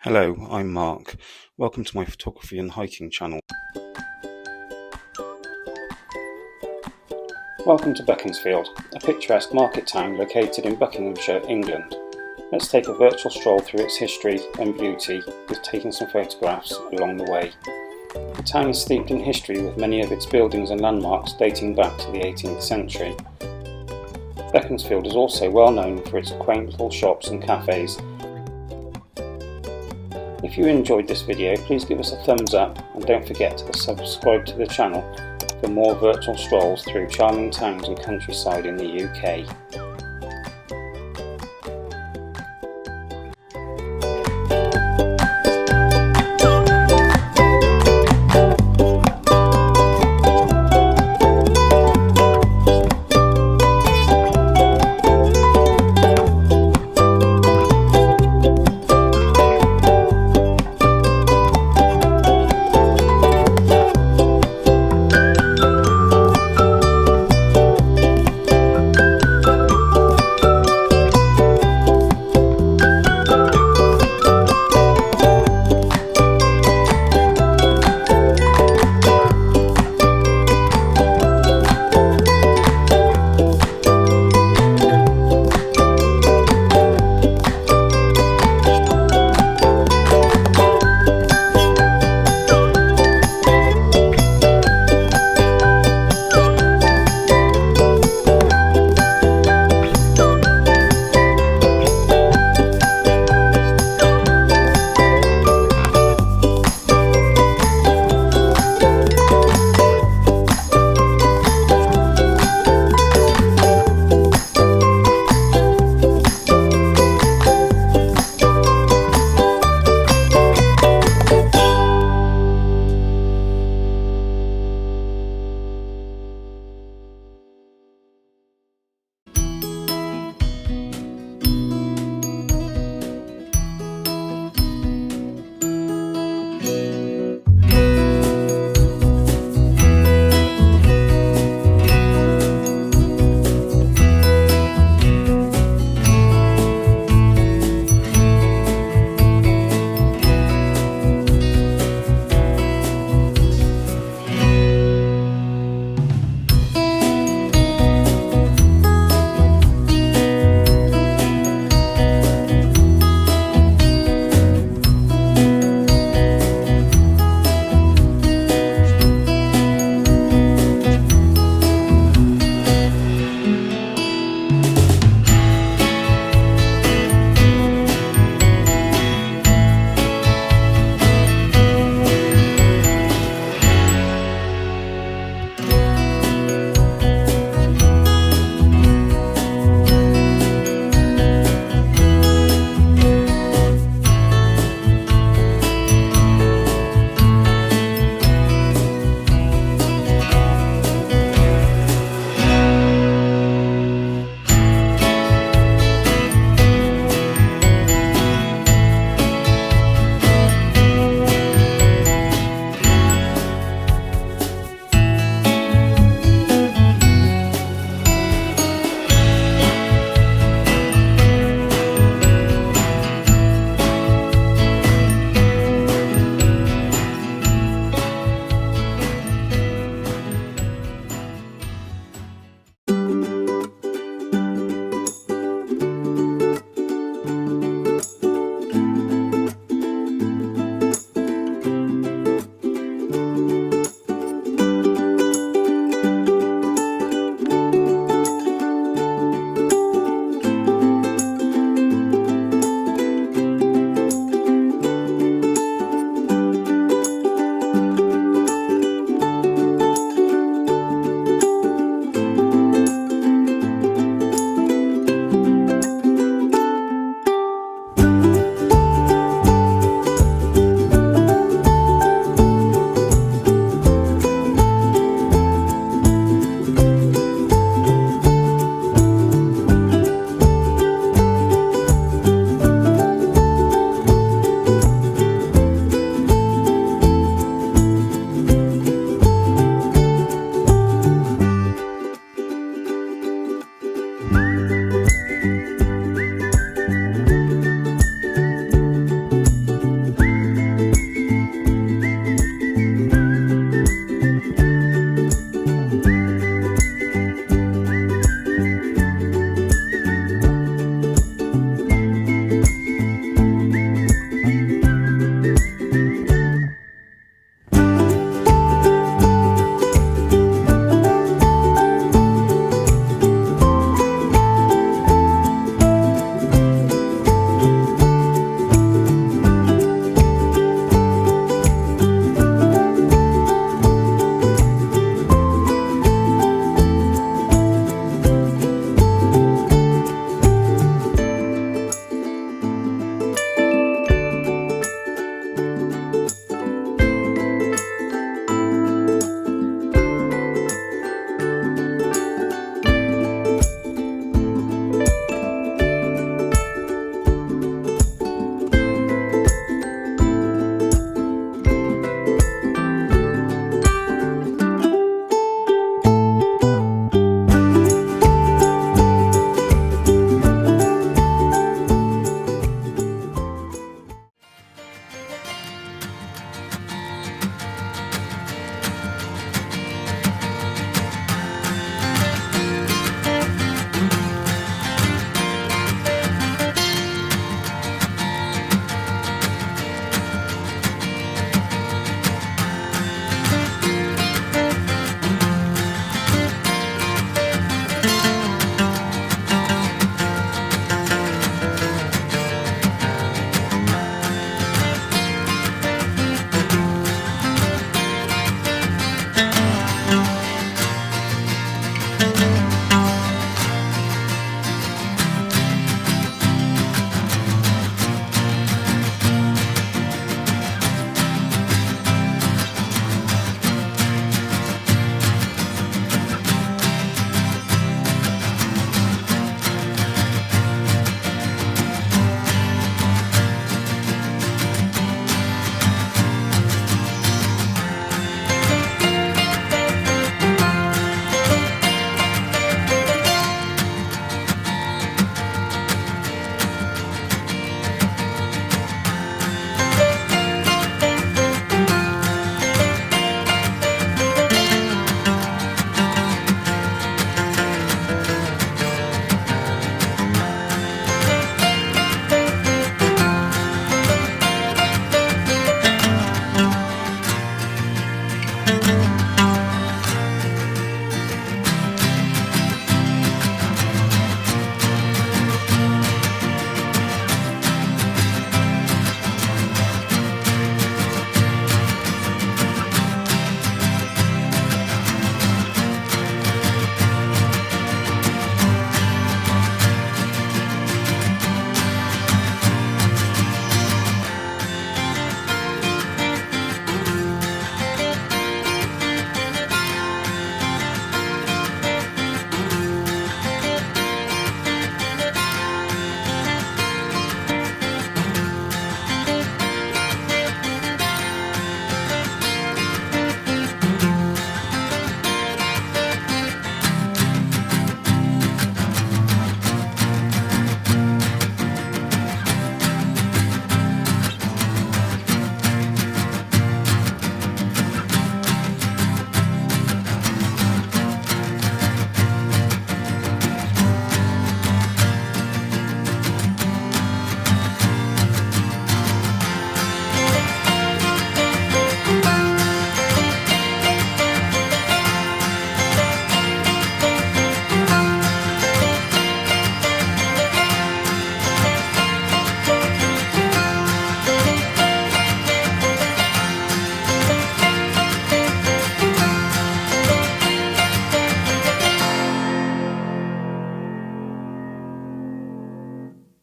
Hello, I'm Mark. Welcome to my photography and hiking channel. Welcome to Beaconsfield, a picturesque market town located in Buckinghamshire, England. Let's take a virtual stroll through its history and beauty, with taking some photographs along the way. The town is steeped in history, with many of its buildings and landmarks dating back to the 18th century. Beaconsfield is also well known for its quaint little shops and cafes. If you enjoyed this video, please give us a thumbs up and don't forget to subscribe to the channel for more virtual strolls through charming towns and countryside in the UK.